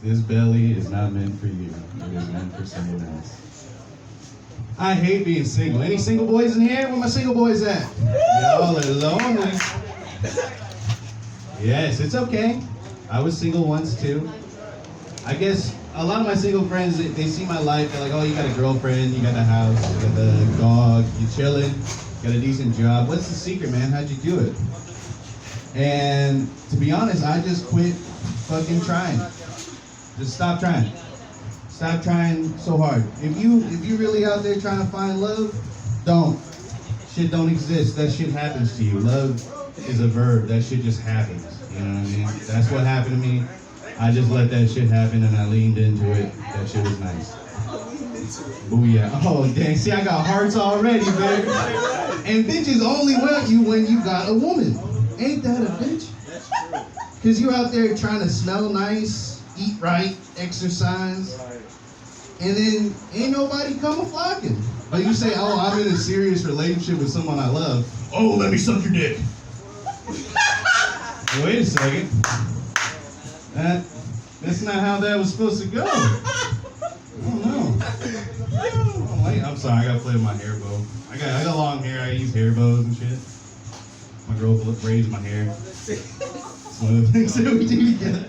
This belly is not meant for you. It is meant for someone else. I hate being single. Any single boys in here? Where my single boys at? Y'all are lonely. Yes, it's okay. I was single once too. I guess a lot of my single friends, they see my life, they're like, oh, you got a girlfriend, you got a house, you got the dog, you chilling, got a decent job. What's the secret, man? How'd you do it? And to be honest, I just quit fucking trying. Just stop trying. Stop trying so hard. If you really out there trying to find love, don't. Shit don't exist. That shit happens to you. Love is a verb. That shit just happens. You know what I mean? That's what happened to me. I just let that shit happen and I leaned into it. That shit was nice. Booyah. Oh, dang. See, I got hearts already, baby. And bitches only want you when you got a woman. Ain't that a bitch? Because you're out there trying to smell nice, eat right, exercise, and then ain't nobody coming flocking. But you say, oh, I'm in a serious relationship with someone I love. Oh, let me suck your dick. Wait a second. That's not how that was supposed to go. Oh no. I'm sorry, I gotta play with my hair bow. I got long hair, I use hair bows and shit. My girl braids my hair. It's one of the things that we do together.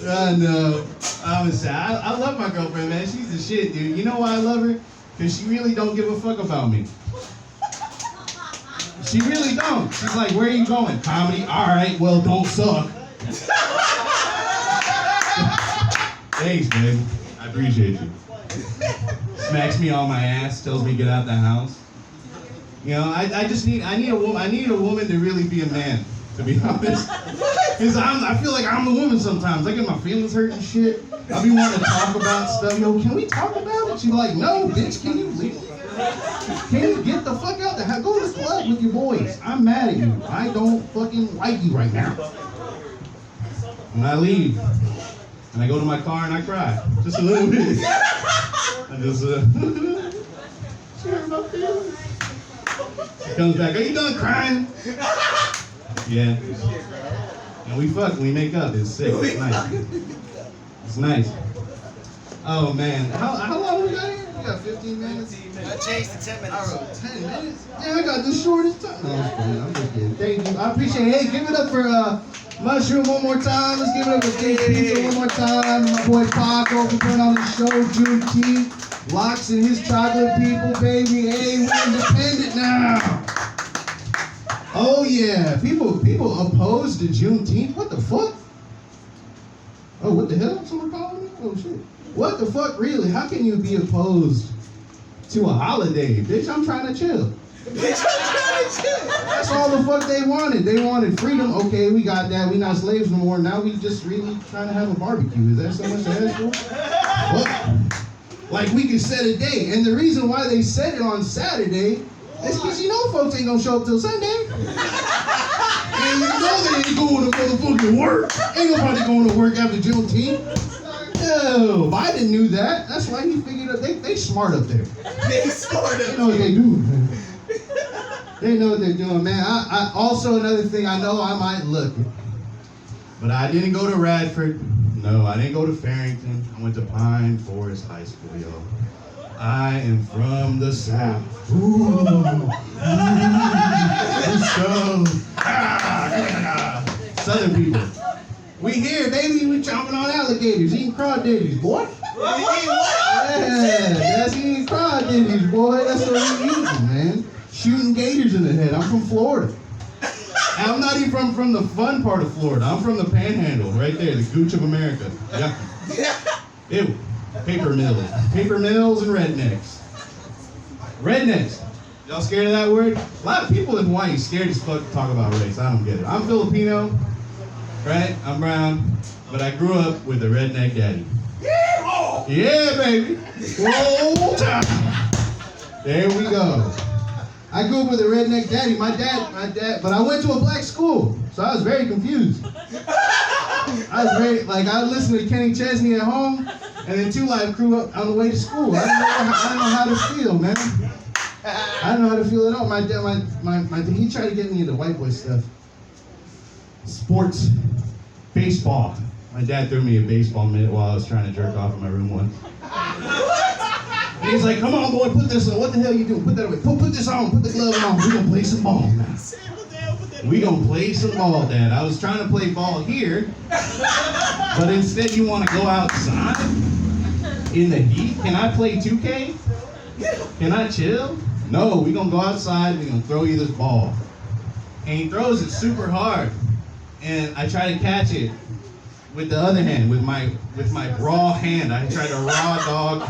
I know. I would say, I love my girlfriend, man. She's the shit, dude. You know why I love her? Because she really don't give a fuck about me. She really don't. She's like, where are you going? Comedy? Alright, well, don't suck. Thanks, babe. I appreciate you. Smacks me on my ass, tells me get out the house. You know, I need a woman. I need a woman to really be a man, to be honest. Because I feel like I'm the woman sometimes. I get my feelings hurt and shit. I be wanting to talk about stuff. Yo, can we talk about it? She's like, no, bitch, can you leave? Can you get the fuck out there? Go to the club with your boys. I'm mad at you. I don't fucking like you right now. And I leave. And I go to my car and I cry. Just a little bit. I just, share my feelings. She comes back, are you done crying? Yeah. And we fuck, we make up. It's sick. It's nice. It's nice. Oh man. How long we got here? We got 15 minutes? I changed to 10 minutes. I wrote 10 minutes? Yeah, I got the shortest time. No, I'm just kidding. Thank you. I appreciate it. Hey, give it up for Mushroom one more time. Let's give it up for Big Pizza one more time. My boy Paco for putting on the show. Juneteenth. Locks and his chocolate people, baby. Hey, we're independent now. Oh yeah. People opposed to Juneteenth. What the fuck? Oh, what the hell? Someone calling me? Oh shit. What the fuck, really? How can you be opposed to a holiday? Bitch, I'm trying to chill. That's all the fuck they wanted. They wanted freedom. Okay, we got that. We not slaves no more. Now we just really trying to have a barbecue. Is that so much to ask for? What? Like we could set a day. And the reason why they set it on Saturday is because you know folks ain't gonna show up till Sunday. And you know they ain't going to motherfucking work. Ain't nobody going to work after Juneteenth. No, Biden knew that. That's why he figured out they smart up there. They smart They know what they do. They know what they're doing, man. I also another thing, I know I might look, but I didn't go to Radford. No, I didn't go to Farrington. I went to Pine Forest High School, yo. I am from the South. Ooh. Southern people. We here, baby. We chomping on alligators, eating crawdaddies, boy. Yeah, that's eating crawdaddies, boy. That's what we eating, man. Shooting gators in the head. I'm from Florida. And I'm not even from the fun part of Florida. I'm from the Panhandle, right there, the gooch of America. Yeah. Ew. Paper mills. Paper mills and rednecks. Rednecks. Y'all scared of that word? A lot of people in Hawaii scared as fuck to talk about race. I don't get it. I'm Filipino, right? I'm brown, but I grew up with a redneck daddy. Yeah, baby. Roll time. There we go. I grew up with a redneck daddy. My dad, but I went to a black school, so I was very confused. I listened to Kenny Chesney at home, and then Two Live Crew up on the way to school. I didn't know how to feel, man. I didn't know how to feel at all. My dad, he tried to get me into white boy stuff. Sports, baseball. My dad threw me a baseball mitt while I was trying to jerk off in my room once. And he's like, come on, boy, put this on. What the hell you doing? Put that away. Put this on. Put the glove on. We're going to play some ball now. We going to play some ball, Dad. I was trying to play ball here, but instead you want to go outside in the heat? Can I play 2K? Can I chill? No, we going to go outside. We're going to throw you this ball. And he throws it super hard. And I try to catch it with the other hand, with my raw hand. I tried to raw dog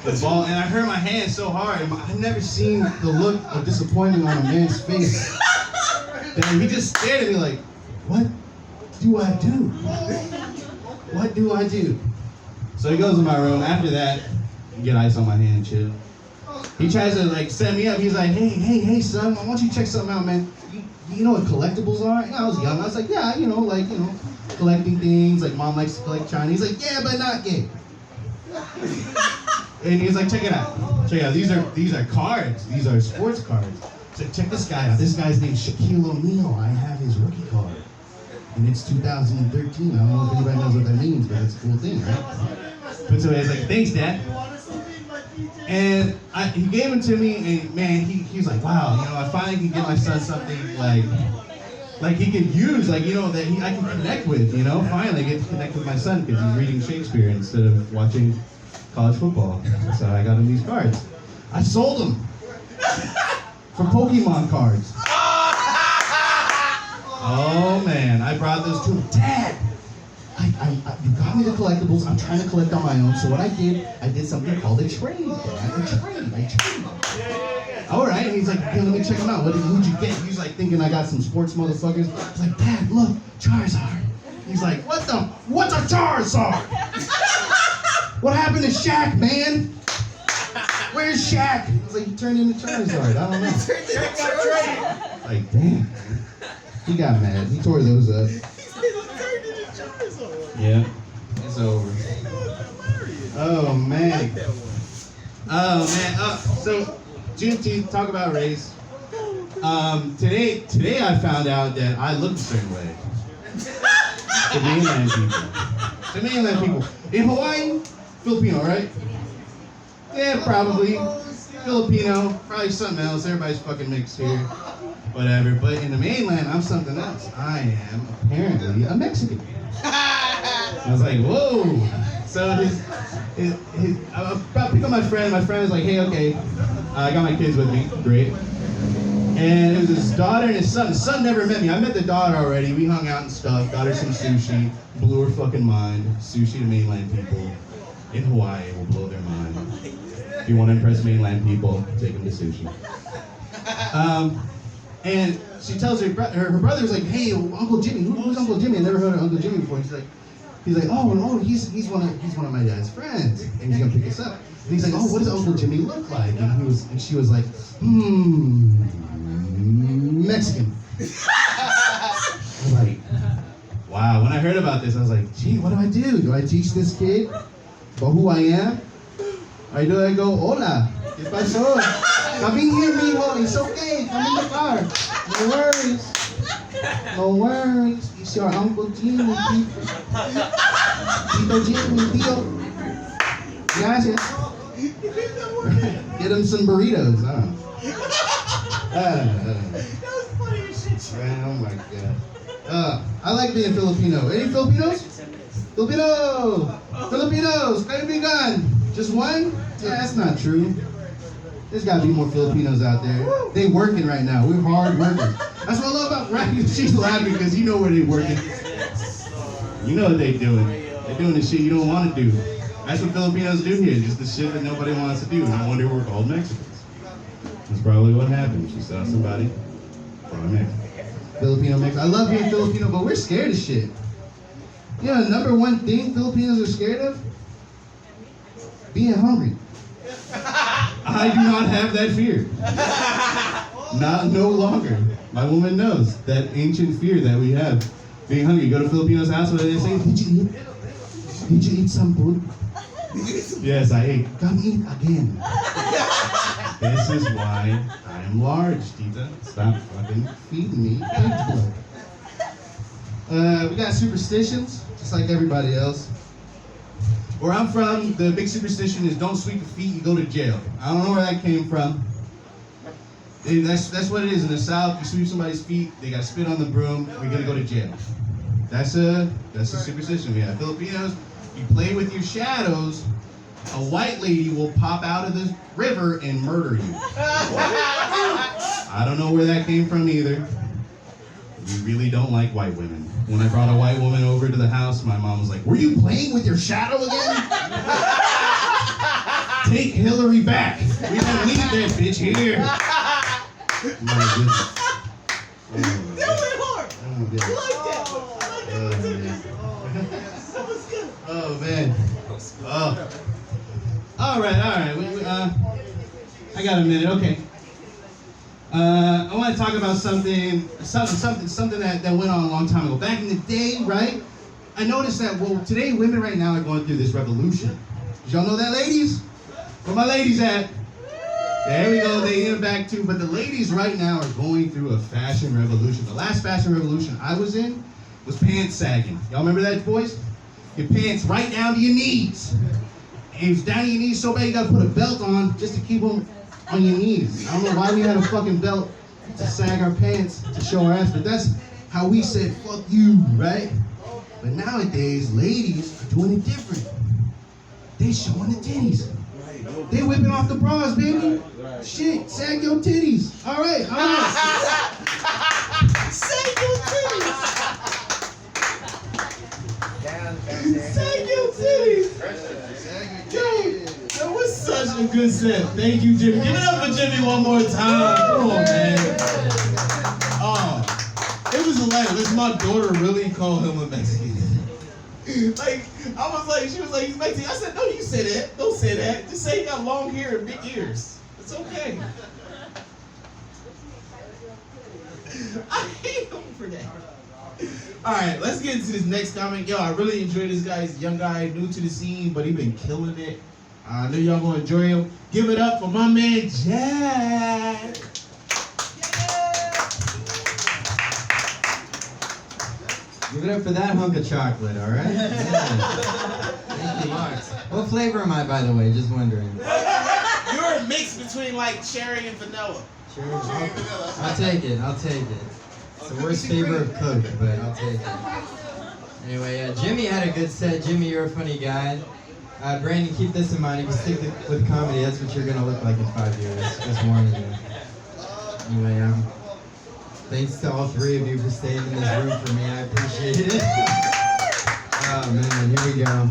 the ball, and I hurt my hand so hard. I've never seen the look of disappointment on a man's face. And he just stared at me like, what do I do? What do I do? So he goes in my room. After that, get ice on my hand, chill. He tries to like set me up. He's like, hey, son, why don't you check something out, man? You know what collectibles are? You know, I was young. I was like, yeah, collecting things. Like mom likes to collect China. He's like, yeah, but not gay. And he's like, check it out. Check it out. These are cards. These are sports cards. So check this guy out. This guy's named Shaquille O'Neal. I have his rookie card. And it's 2013. I don't know if anybody knows what that means, but it's a cool thing, right? But so he's like, thanks, Dad. And he gave it to me, and man, he's like, wow, I finally can get my son something like he can use, that I can connect with, finally get to connect with my son because he's reading Shakespeare instead of watching college football. So I got him these cards. I sold them for Pokemon cards. Oh man, I brought those to him. Dad! You got me the collectibles. I'm trying to collect on my own. So what I did something called a trade. I trade. All right. And he's like, okay, let me check them out. Who'd you get? He's like thinking I got some sports motherfuckers. I was like, Dad, look, Charizard. He's like, what's a Charizard? What happened to Shaq, man? Where's Shaq? I was like, he turned into Charizard. I don't know. Like, damn. He got mad. He tore those up. Yeah, it's over. Oh man. So Juneteenth, talk about race. Today I found out that I look a certain way. To mainland people. In Hawaii, Filipino, right? Yeah, probably. Filipino, probably something else. Everybody's fucking mixed here. Whatever. But in the mainland, I'm something else. I am apparently a Mexican. I was like, whoa. So I pick up my friend. My friend was like, hey, okay. I got my kids with me. Great. And it was his daughter and his son. His son never met me. I met the daughter already. We hung out and stuff. Got her some sushi. Blew her fucking mind. Sushi to mainland people in Hawaii will blow their mind. If you want to impress mainland people, take them to sushi. And she tells her brother's like, hey, Uncle Jimmy. Who's Uncle Jimmy? I never heard of Uncle Jimmy before. He's like, oh, he's one of my dad's friends, and he's gonna pick us up. And he's like, oh, what does Uncle Jimmy look like? And she was like, Mexican. I was like, wow. When I heard about this, I was like, gee, what do I do? Do I teach this kid about who I am? Or do I go, hola, ¿qué pasó? Come in here, mijo. It's okay. Come in the car. No worries. No worries. It's your Uncle Jimmy, Tito Jimmy, Tito. Gracias. Get him some burritos, huh? That was funny as shit. Oh my god. I like being Filipino. Any Filipinos? Filipinos, kaibigan. Just one? Yeah, that's not true. There's gotta be more Filipinos out there. They working right now. We're hard workers. That's what I love about rapping. She's laughing because you know where they working. You know what they doing. They're doing the shit you don't want to do. That's what Filipinos do here. Just the shit that nobody wants to do. No wonder we're called Mexicans. That's probably what happened. She saw somebody from Mexico. Filipino Mexican. I love being Filipino, but we're scared of shit. You know, the number one thing Filipinos are scared of? Being hungry. I do not have that fear. No longer. My woman knows that ancient fear that we have. Being hungry. You go to Filipinos' house, what do they say? Did you eat some food? Yes, I ate. Come eat again. This is why I am large, Tita. Stop fucking feeding me pig's blood. We got superstitions, just like everybody else. Where I'm from, the big superstition is don't sweep your feet, you go to jail. I don't know where that came from. And that's what it is in the South. You sweep somebody's feet, they got spit on the broom, we're gonna go to jail. That's a superstition we have. Filipinos, you play with your shadows, a white lady will pop out of the river and murder you. I don't know where that came from either. We really don't like white women. When I brought a white woman over to the house, my mom was like, "Were you playing with your shadow again?" Take Hillary back. We don't need that bitch here. My goodness. That went hard. Oh, man. I like that. That was good. Oh, man. Oh. All right. I got a minute. Okay. I want to talk about something that went on a long time ago. Back in the day, right? I noticed that, today women right now are going through this revolution. Did y'all know that, ladies? Where my ladies at? There we go, they in back too. But the ladies right now are going through a fashion revolution. The last fashion revolution I was in was pants sagging. Y'all remember that, boys? Your pants right down to your knees. And it was down to your knees so bad you gotta put a belt on just to keep them on your knees. I don't know why we had a fucking belt to sag our pants to show our ass, but that's how we said fuck you, right? But nowadays, ladies are doing it different. They showing the titties. They whipping off the bras, baby. Shit, sag your titties. All right. Sag your titties. Sag your titties. That was such a good set. Thank you, Jimmy. Give it up for Jimmy one more time. Come on, man. Oh, it was hilarious. My daughter really called him a Mexican. Like, I was like, she was like, he's Mexican. I said, no, you say that. Don't say that. Just say he got long hair and big ears. It's okay. I hate him for that. All right, let's get into this next comment. Yo, I really enjoyed this guy. He's a young guy, new to the scene, but he been killing it. I know y'all gonna enjoy him. Give it up for my man, Jack. Give it up for that hunk of chocolate, all right? Yeah. Thank you, Max. What flavor am I, by the way? Just wondering. You're a mix between like cherry and vanilla. Cherry. I'll take it. It's the worst flavor of Coke, but I'll take it. Anyway, Jimmy had a good set. Jimmy, you're a funny guy. Brandon, keep this in mind. If you stick with comedy, that's what you're going to look like in 5 years. Just warning you. Anyway, thanks to all three of you for staying in this room for me. I appreciate it. Oh, man, here we go.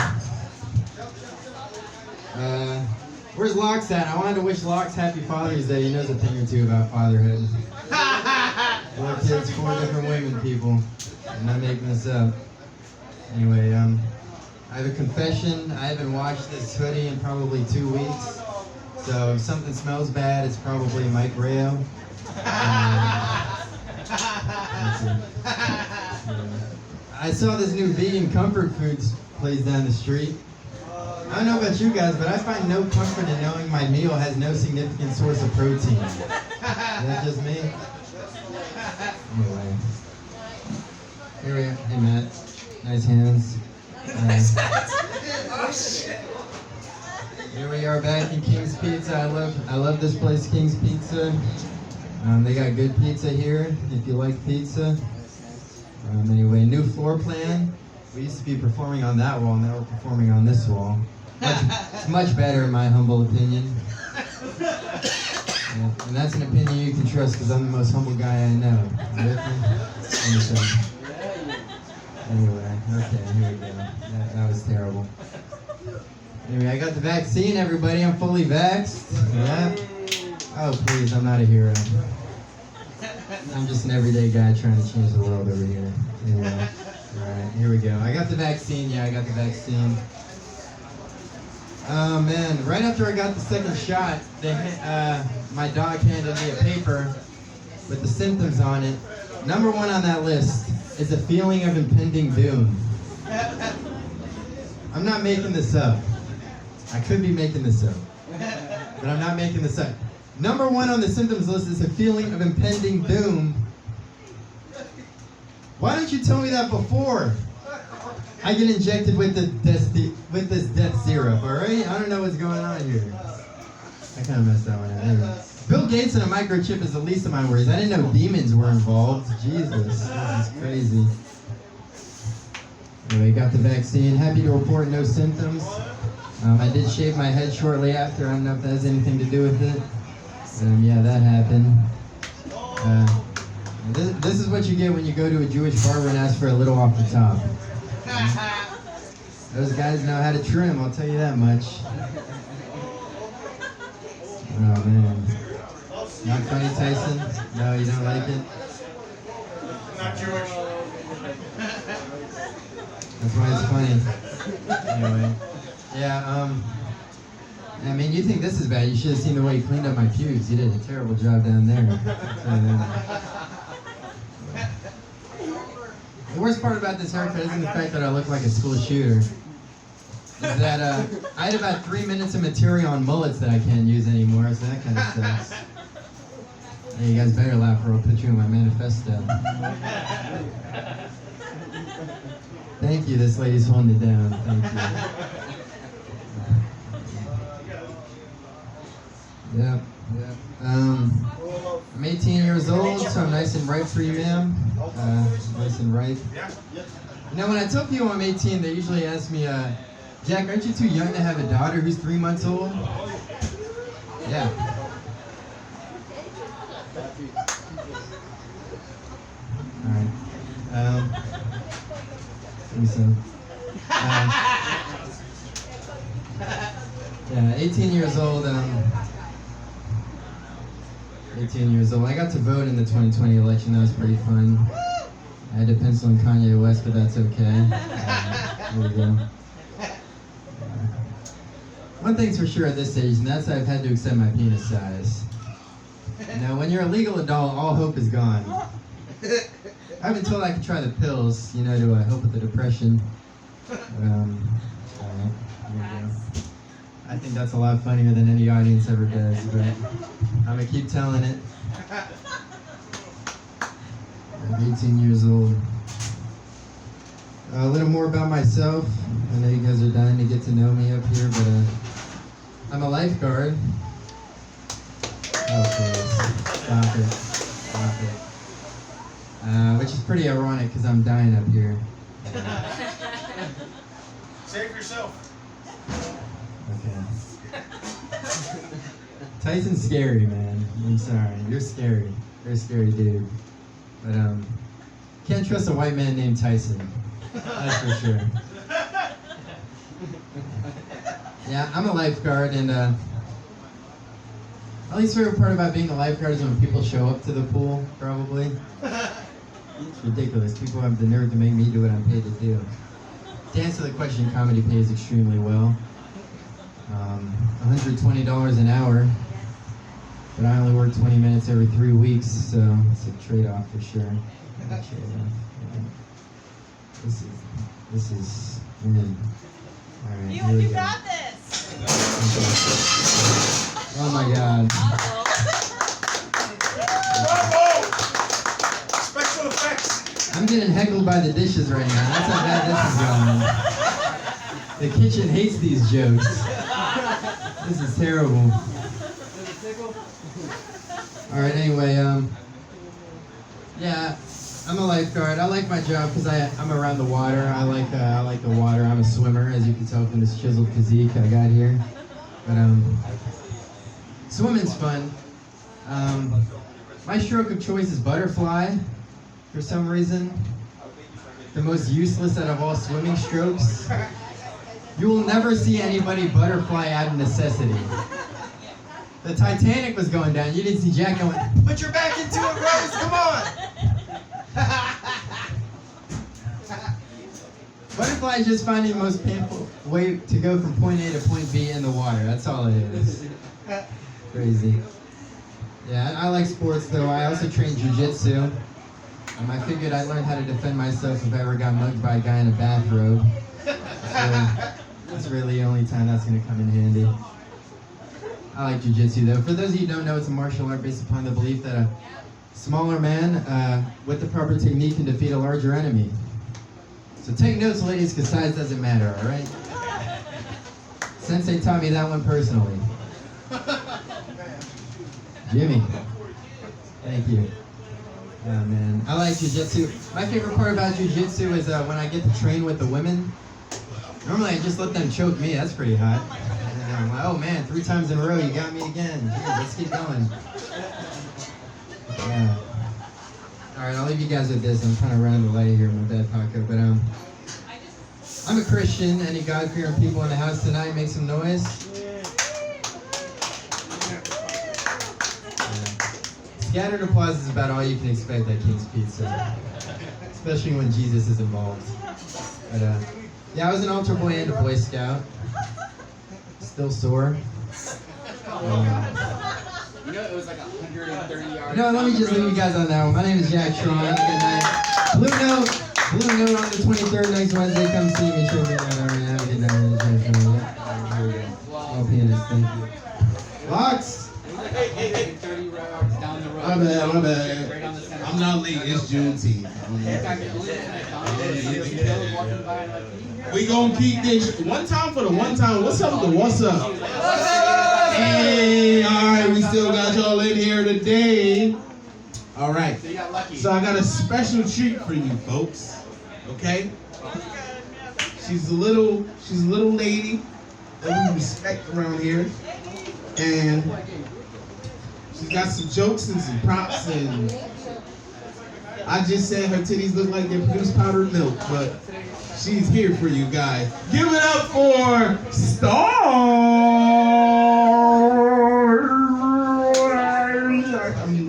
Where's Locks at? I wanted to wish Locks Happy Father's Day. He knows a thing or two about fatherhood. 4 kids, 4 different women, people. I'm not making this up. Anyway, I have a confession. I haven't washed this hoodie in probably 2 weeks. So if something smells bad, it's probably Mike Rayo. I saw this new vegan comfort foods place down the street. I don't know about you guys, but I find no comfort in knowing my meal has no significant source of protein. Is that just me? Anyway. Here we are. Hey, Matt. Nice hands. Here we are back in King's Pizza. I love this place, King's Pizza. They got good pizza here, if you like pizza. Anyway, new floor plan. We used to be performing on that wall, now we're performing on this wall. It's much better in my humble opinion. And that's an opinion you can trust because I'm the most humble guy I know. Anyway, okay, here we go. That was terrible. Anyway, I got the vaccine, everybody. I'm fully vaxxed. Yeah. Oh, please, I'm not a hero. I'm just an everyday guy trying to change the world over here. Anyway, alright, here we go. I got the vaccine. Yeah, I got the vaccine. Oh, man. Right after I got the second shot, my dog handed me a paper with the symptoms on it. Number 1 on that list is a feeling of impending doom. I'm not making this up. I could be making this up, but I'm not making this up. Number 1 on the symptoms list is a feeling of impending doom. Why don't you tell me that before? I get injected with this death syrup, all right? I don't know what's going on here. I kind of messed that one up. Anyway. Bill Gates and a microchip is the least of my worries. I didn't know demons were involved. Jesus, this is crazy. Anyway, got the vaccine. Happy to report no symptoms. I did shave my head shortly after. I don't know if that has anything to do with it. Yeah, that happened. This is what you get when you go to a Jewish barber and ask for a little off the top. Those guys know how to trim, I'll tell you that much. Oh man. Not funny, Tyson? No, you don't like it? Not Jewish. That's why it's funny. Anyway. Yeah, I mean, you think this is bad. You should have seen the way he cleaned up my pubes. He did a terrible job down there. I'll tell you that. The worst part about this haircut isn't the fact that I look like a school shooter. Is that I had about 3 minutes of material on mullets that I can't use anymore, so that kind of sucks. Hey, you guys better laugh or I'll put you in my manifesto. Thank you, this lady's holding it down. Thank you. Yep. I'm 18 years old, so I'm nice and ripe for you, ma'am. Nice and ripe. You know, when I tell people I'm 18, they usually ask me, Jack, aren't you too young to have a daughter who's 3 months old? Yeah. Alright. Let me see. Yeah, 18 years old. 18 years old. I got to vote in the 2020 election. That was pretty fun. I had to pencil in Kanye West, but that's okay. There we go. One thing's for sure at this age, and that's I've had to accept my penis size. Now, when you're a legal adult, all hope is gone. I've been told I can try the pills, you know, to help with the depression. Alright, here we go. I think that's a lot funnier than any audience ever does, but I'm gonna keep telling it. I'm 18 years old. A little more about myself. I know you guys are dying to get to know me up here, but I'm a lifeguard. Okay, stop it. Stop it. Which is pretty ironic because I'm dying up here. Save yourself. Okay. Tyson's scary, man. I'm sorry. You're scary. You're a scary dude. But can't trust a white man named Tyson. That's for sure. Yeah, I'm a lifeguard, and at least favorite part about being a lifeguard is when people show up to the pool, probably. It's ridiculous. People have the nerve to make me do what I'm paid to do. To answer the question, comedy pays extremely well. $120 an hour, but I only work 20 minutes every 3 weeks, so it's a trade-off for sure. This is weird. All right, here we You go. got this. Oh my God. Bravo! Special effects. I'm getting heckled by the dishes right now. That's how bad this is going. The kitchen hates these jokes. This is terrible. All right, anyway, yeah, I'm a lifeguard. I like my job because I'm around the water. I like the water. I'm a swimmer, as you can tell from this chiseled physique I got here. But swimming's fun. My stroke of choice is butterfly. For some reason, the most useless out of all swimming strokes. You will never see anybody butterfly out of necessity. The Titanic was going down. You didn't see Jack going, put your back into it, Rose, come on! Butterfly is just finding the most painful way to go from point A to point B in the water. That's all it is. Crazy. Yeah, I like sports though. I also train jiu-jitsu. I figured I'd learn how to defend myself if I ever got mugged by a guy in a bathrobe. So, that's really the only time that's going to come in handy. I like jiu-jitsu though. For those of you who don't know, it's a martial art based upon the belief that a Smaller man with the proper technique can defeat a larger enemy. So take notes, ladies, because size doesn't matter, all right? Sensei taught me that one personally. Jimmy, thank you. Yeah, man. I like jujitsu. My favorite part about jujitsu is when I get to train with the women. Normally, I just let them choke me. That's pretty hot. And I'm like, oh man, 3 times in a row, you got me again. Yeah, let's keep going. Yeah. All right, I'll leave you guys with this. I'm kind of running the light here in my back pocket, but I'm a Christian. Any God-fearing people in the house tonight? Make some noise. Scattered applause is about all you can expect at King's Pizza, especially when Jesus is involved. But yeah, I was an altar boy and a Boy Scout. Still sore. You know, it was like 130 yards. No, let me just leave you guys on that one. My name is Jack Tron. Good night. Blue Note on the 23rd next Wednesday. Come see me. Check me out. All right, have a good night. Here we go. All pianist, thank you. Locks. 30 yards down the road. My bad. Right on the center. I'm not late. It's Juneteenth. We gonna keep this one time for the one time. What's up with the what's up? Hey, all right, we still got y'all in here today. All right. So you got lucky. So I got a special treat for you folks. Okay? She's a little lady that we respect around here. And she's got some jokes and some props, and I just said her titties look like they produce powdered milk, but she's here for you guys. Give it up for Star!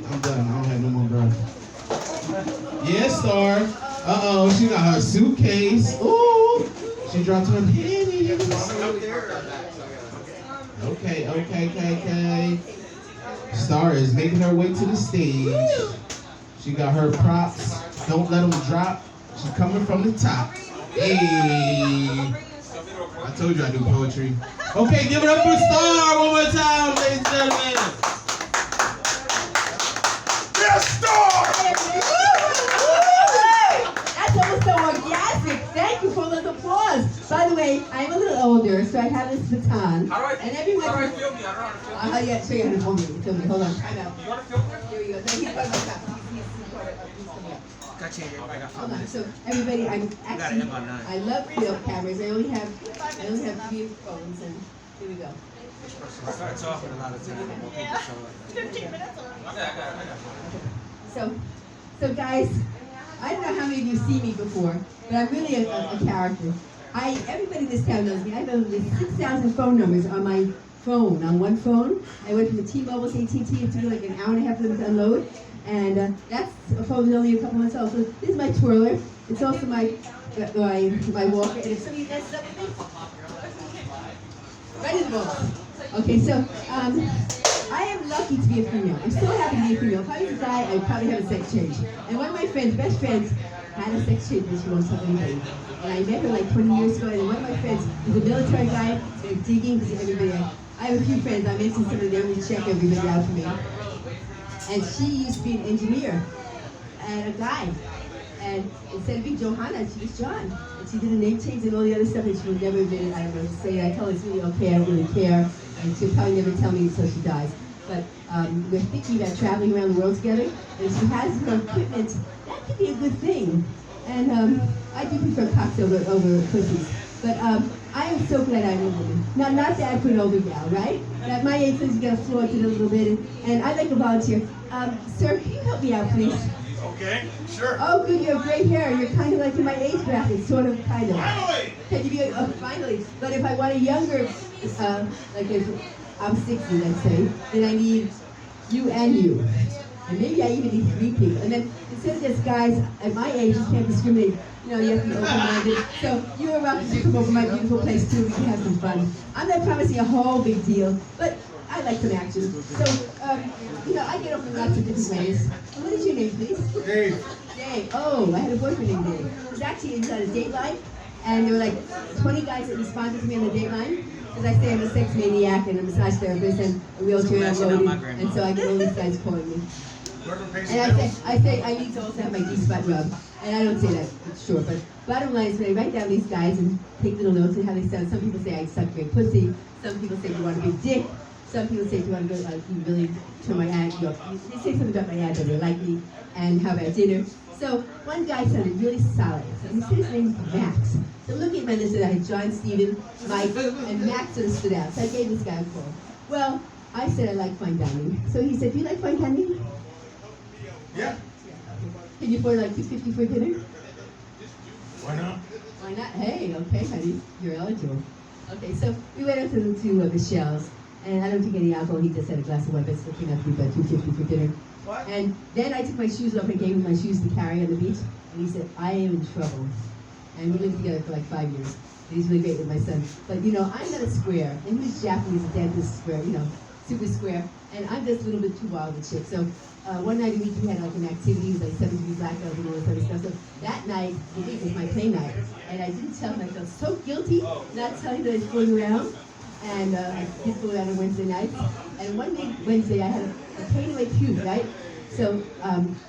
I'm done. I don't have no more breath. Yes, Star. Uh-oh, she got her suitcase. Ooh, she dropped her pennies. Okay. Star is making her way to the stage. She got her props. Don't let them drop. She's coming from the top. Hey. I told you I do poetry. Okay, give it up for Star one more time, ladies and gentlemen. Yes, Star! That's almost so orgasmic. Thank you for those applause. By the way, I'm a little older, so I have this baton. And everyone. How do I film you? I don't know how to film you. Yeah, show you how to film me. Film me. Hold on. Time out. You want to film me? Here we go. No, he's going to stop. He's coming up. Hold on. So everybody, I'm actually. I love film cameras. I only have 3 phones, and here we go. Starts off with a lot of time. 15 minutes. So guys, I don't know how many of you see me before, but I'm really a character. Everybody in this town knows me. I have over 6,000 phone numbers on my phone, on one phone. I went from the T-Mobile to AT&T. It took me like an hour and a half for them to unload. And that's a phone that's only a couple months old. So this is my twirler. It's also my walker. And if somebody messes up with me, right in the ball. Okay, so I am lucky to be a female. I'm so happy to be a female. If I was a guy, I'd probably have a sex change. And one of my friends, best friends, had a sex change when she won't tell anybody. And I met her like 20 years ago, and one of my friends was a military guy. They're digging because everybody. I have a few friends. I mentioned some of them. They would check everybody out for me. And she used to be an engineer and a guy. And instead of being Johanna, she was John. And she did a name change and all the other stuff, and she would never admit it. I don't know what to say. I tell her it's really okay. I don't really care. And she'll probably never tell me until she dies. But we're thinking about traveling around the world together. And if she has her equipment, that could be a good thing. And I do prefer cocks over pussies. But I am so glad I'm a woman. Not that for an older gal, right? At my age, things get flaunted a little bit. And I'd like to volunteer. Sir, can you help me out, please? Okay, sure. Oh, good, you have great hair. You're kind of like in my age bracket, sort of, kind of. Finally! Can you be, finally. But if I want a younger, like if I'm 60, let's say, then I need you and you. And maybe I even need 3 people. And then instead of just guys at my age, you can't discriminate. You know, you have to be open-minded. So you are welcome to come over my beautiful place too. We can have some fun. I'm not promising a whole big deal, but I like some action. So, you know, I get off in lots of different ways. So what is your name, please? Dave. Dave. Oh, I had a boyfriend named Dave. It was actually on a Dateline, and there were like 20 guys that responded to me on the Dateline. Because I say I'm a sex maniac and a massage therapist and a wheelchair unloaded, and so I get all these guys calling me. Whoever pays And the bills. I say I need to also have my D-spot rub. And I don't say that for sure, but bottom line is when I write down these guys and take little notes and how they sound, some people say I suck great pussy, some people say you want a big dick, some people say you want to go like you really turn my ad, you know, they say something about my ad that they like me, and how about dinner. So one guy sounded really solid. So he said his name was Max. So looking at my list, I had John, Steven, Mike, and Max sort of stood out. So I gave this guy a call. Well, I said I like fine dining. So he said, do you like fine dining? Yeah. Can you afford like $250 for dinner? Why not? Why not? Hey, okay, honey, you're eligible. Okay, so we went up to Michelle's, and I don't drink any alcohol. He just had a glass of wine, but it still came out to be about $250 for dinner. What? And then I took my shoes off and gave him my shoes to carry on the beach, and he said, I am in trouble. And we lived together for like 5 years. And he's really great with my son. But you know, I'm not a square, and he's Japanese, a dentist square, you know, super square. And I'm just a little bit too wild and shit. So one night a week we had like an activity, it was like 7 degree blackout and all this other stuff. So that night, the week was my play night. And I didn't tell him, I felt so guilty not telling him that I was fooling around. And I did fool around on Wednesday night. And one day, Wednesday, I had a pain in my pubes, right? So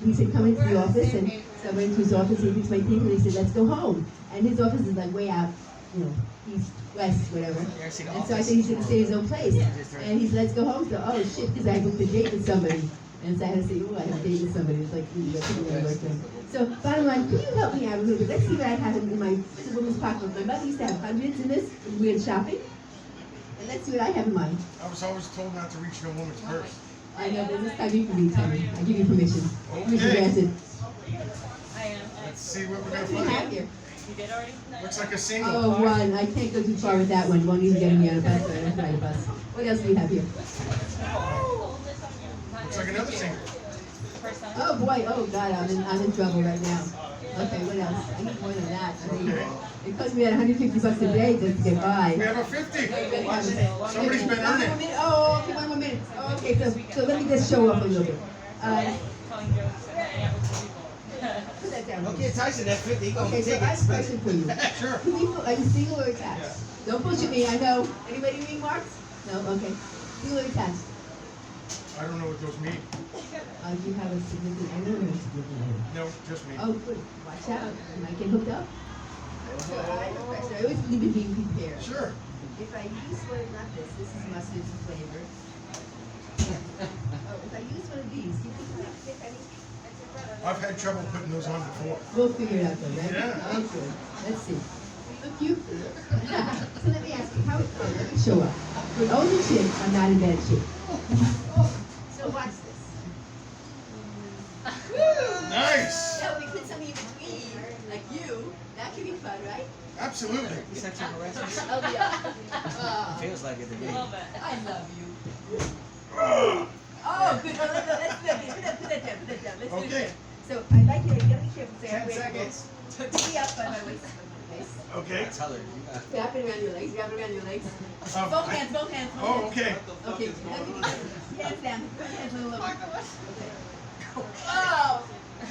he said, come into the office, and so I went to his office, he fixed my teeth, and he said, let's go home. And his office is like way out, you know, east, west, whatever. And so I said he's going to stay in his own place. And he said, let's go home. So, oh shit, because I booked a date with somebody. And so I had to say, oh, I have a date with somebody. It's like, ooh, that's really gonna work then. So bottom line, can you help me out a little bit? Let's see what I have in my woman's pocketbook. My mother used to have hundreds in this when we went shopping. And let's see what I have in mine. I was always told not to reach in a woman's purse. I know, but this time you can read, Tammy. I give you permission. Permission Okay. granted. Let's see what we're What do we gonna have find. here? Looks like a single. Oh, one. I can't go too far with that one. Won't even get me on a bus. I don't ride a bus. What else do we have here? Looks like another single. Oh boy. Oh God, I'm in trouble right now. Okay, what else? I need more than that. I mean, Okay. it costs me about $150 a day just to get by. We have a 50. Somebody's Somebody's been earning. Oh, okay, one more minute. Oh, okay, so let me just show off a little bit. Put that down. Okay, Tyson, that 50. Okay, so I have a question for you. Sure. Are you single or attached? Don't bullshit me, I know. Anybody reading marks? No, okay. Single or attached? I don't know what those mean. Do you have a significant, I know you have a significant other. No, just me. Oh, good. Watch out. You might get hooked up. So I have a question. I always believe in being prepared. Sure. If I use one, not this is mustard flavor. Oh, if I use one of these, do you think I fit any? I've had trouble putting those on before. We'll figure it out though, right? Yeah. Oh, good. Let's see. Look, you. So let me ask you, how, let me show up. For an older chick, I'm not in bad shape. So watch this. Nice. Yeah, we put something in between, like you. That could be fun, right? Absolutely. Sexual harassment. Oh, yeah. Oh, Feels like it to me. I love you. Oh, good. Oh, let's put that down. Let's do Okay. it. So I'd like you to get me careful. Say, 10 wait, seconds. Put me up by my waist. Nice. Okay. Tell her. You got Wrap it around your legs. Wrap it around your legs. Um, Both hands. Both hands. Both Oh, hands. okay. Okay. Let me get hands down. Put your hands a little over. Okay. Oh,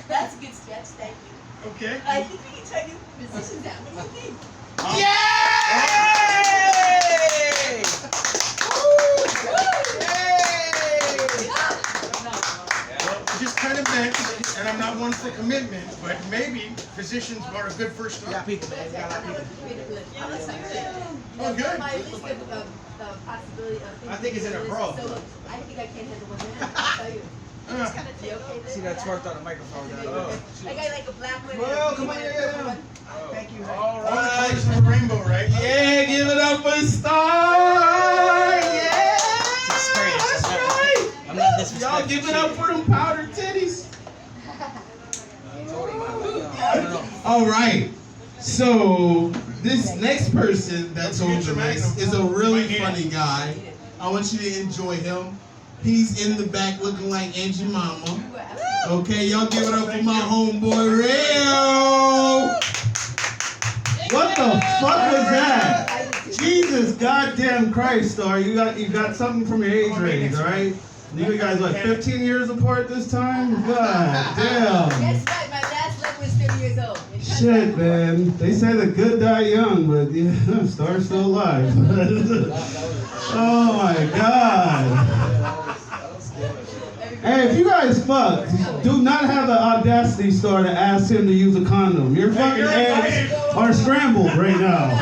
that's a good stretch. Thank you. Okay. I think we can try new positions out. What do you think? Well, I just kind of meant, and I'm not one for commitment, but maybe positions are a good first You got start. people, man. You got a lot of people. Oh, good. My list of possibility of things I think it's in a to do pro. is so, I think I can't handle one hand. I'll tell you. You okay with See that twerked on the microphone down there. I got like a black one. Well, and a come on, pink yeah, one, yeah. and a purple one. Thank you. All All the right. colors of the rainbow, right? Yeah, give it up for Star. Yeah. It's experience. That's I'm not- right. I'm not disrespecting Y'all give it up for them powdered titties. I don't know. All right. So this next person that's on the list is a really funny guy. I want you to enjoy him. He's in the back looking like Angie Mama. Okay, y'all give it up for my homeboy Rio. What the fuck was that? Jesus goddamn Christ, Star. You got something from your age range, all right? You guys what, 15 years apart this time? God damn. That's right, my last leg was 30 years old. Shit, man. They say the good die young, but yeah, Star's still alive. Oh my God. Hey, if you guys fuck, do not have the audacity, Star, to ask him to use a condom. Your fucking you're eggs invited. are scrambled right now.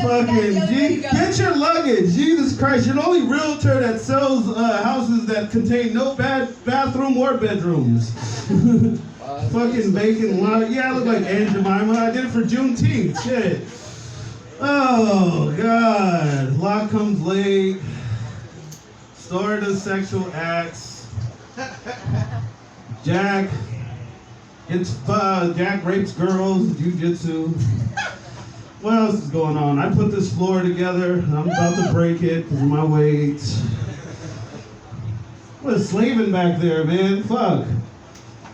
Fucking get your luggage. Jesus Christ, you're the only realtor that sells houses that contain no bathroom or bedrooms. Fucking bacon luggage. Yeah, I look like Aunt Jemima. I did it for Juneteenth. Shit. Oh God. Lot comes late. Star does sexual acts. Jack rapes girls. Jiu-jitsu. What else is going on? I put this floor together, and I'm about to break it because of my weight. What a slaving back there, man. Fuck.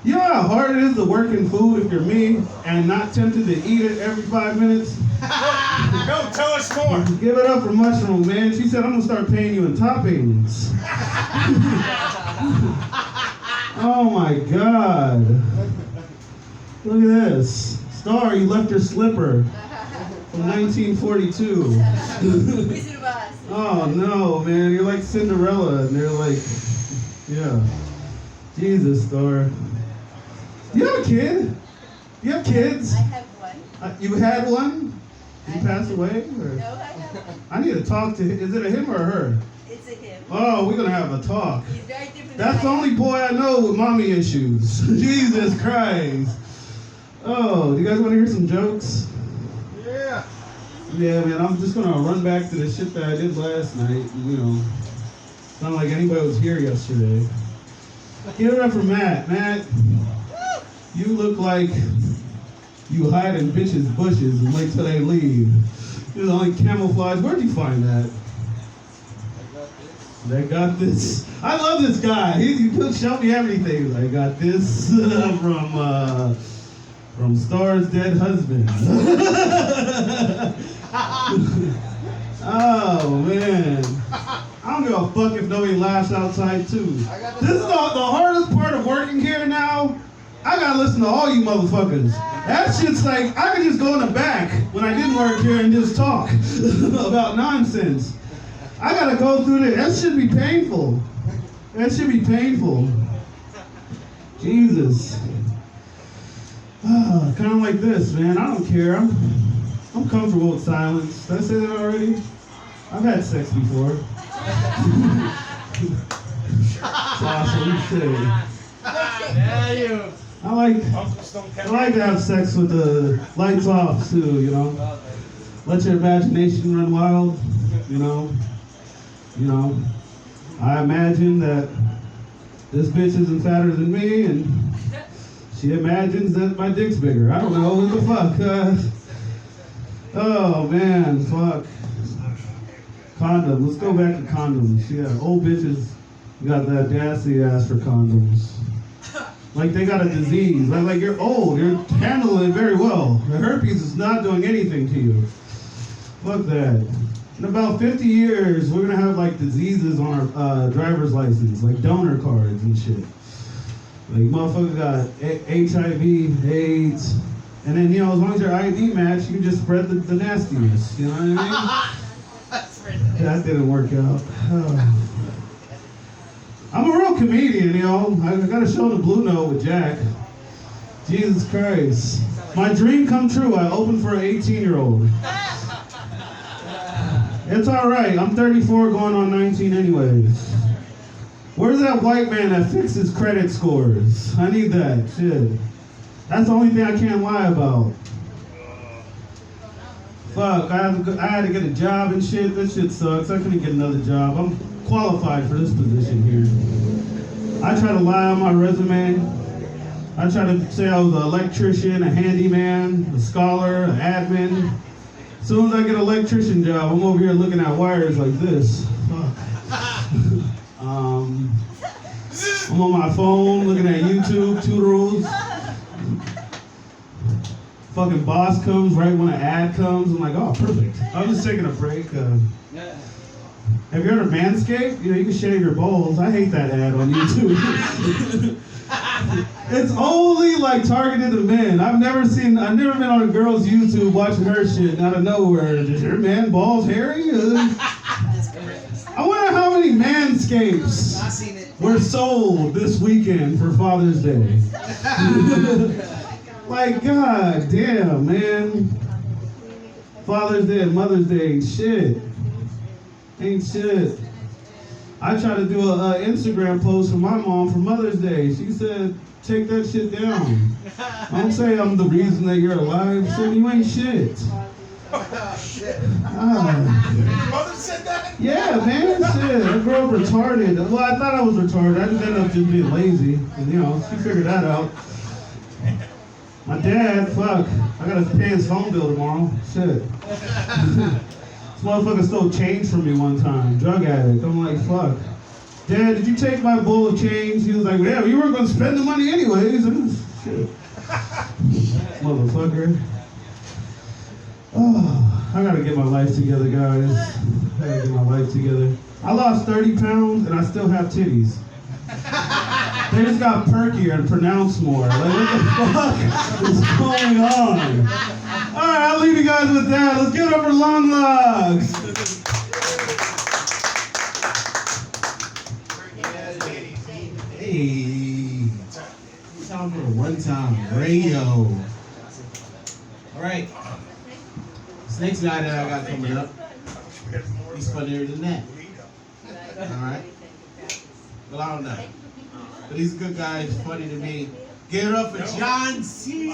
You know how hard it is to work in food if you're me and not tempted to eat it every 5 minutes? No, tell us more. Give it up for Mushroom, man. She said, I'm going to start paying you in toppings. Oh, my God. Look at this. Star, you left your slipper. From 1942. Oh no, man, you're like Cinderella, and they're like, yeah. Jesus, Star. Do you have a kid? Do you have kids? I have one. You had one? Did he pass away? Or? No, I have one. I need to talk to him. Is it a him or a her? It's a him. Oh, we're gonna have a talk. He's very different. That's the only boy I know with mommy issues. Jesus Christ. Oh, do you guys want to hear some jokes? Yeah. Yeah, man, I'm just gonna run back to the shit that I did last night. You know, it's not like anybody was here yesterday. Give it up for Matt. Matt, you look like you hide in bitches' bushes and wait till they leave. You're only camouflage. Where'd you find that? They got this. I love this guy. He show me everything. I got this from Star's dead husband. Oh man. I don't give a fuck if nobody laughs outside too. This is the hardest part of working here now. I gotta listen to all you motherfuckers. That shit's like, I could just go in the back when I didn't work here and just talk about nonsense. I gotta go through this. That should be painful. That should be painful. Jesus. Kind of like this, man. I don't care. I'm comfortable with silence. Did I say that already? I've had sex before. It's awesome shit. I like to have sex with the lights off too, you know. Let your imagination run wild, you know. I imagine that this bitch isn't fatter than me, and she imagines that my dick's bigger. I don't know, what the fuck? Oh man, fuck. Condoms, let's go back to condoms. Yeah, old bitches got the audacity to ask for condoms. Like they got a disease. Like you're old, you're handling it very well. The herpes is not doing anything to you. Fuck that. In about 50 years, we're gonna have like diseases on our driver's license, like donor cards and shit. Like motherfucker got HIV, AIDS, and then you know as long as your ID match, you can just spread the nastiness. You know what I mean? That didn't work out. I'm a real comedian, you know. I gotta show the blue note with Jack. Jesus Christ. My dream come true. I opened for an 18-year-old. It's all right. I'm 34 going on 19 anyways. Where's that white man that fixes credit scores? I need that. Shit. That's the only thing I can't lie about. Fuck, I had to get a job and shit. This shit sucks. I couldn't get another job. I'm qualified for this position here. I try to lie on my resume. I try to say I was an electrician, a handyman, a scholar, an admin. As soon as I get an electrician job, I'm over here looking at wires like this. Fuck. I'm on my phone looking at YouTube tutorials. Fucking boss comes right when an ad comes. I'm like, oh, perfect. I'm just taking a break. Have you heard of Manscaped? You know, you can shave your balls. I hate that ad on YouTube. It's only like targeted to men. I've never been on a girl's YouTube watching her shit out of nowhere. Is your man balls hairy? I wonder how many Manscapes. I seen it. were sold this weekend for Father's Day. Like, god damn, man. Father's Day and Mother's Day ain't shit. Ain't shit. I tried to do a Instagram post for my mom for Mother's Day. She said, take that shit down. Don't say I'm the reason that you're alive. Say you ain't shit. Your mother said that? Yeah, man, shit. I grew up retarded. Well, I thought I was retarded. I just ended up just being lazy. And, you know, she figured that out. My dad, fuck. I gotta pay his phone bill tomorrow. Shit. This motherfucker stole change from me one time. Drug addict. I'm like, fuck. Dad, did you take my bowl of change? He was like, yeah, you weren't gonna spend the money anyways. Shit. Motherfucker. Oh, I gotta get my life together, guys. I gotta get my life together. I lost 30 pounds and I still have titties. They just got perkier and pronounced more. Like, what the fuck is going on? Alright, I'll leave you guys with that. Let's give it up for Long Logs. Hey, time for one-time radio. All right, this next guy that I got coming up, he's funnier than that. All right, well, I don't know, but he's a good guy. He's funny to me. Give it up for Jon C.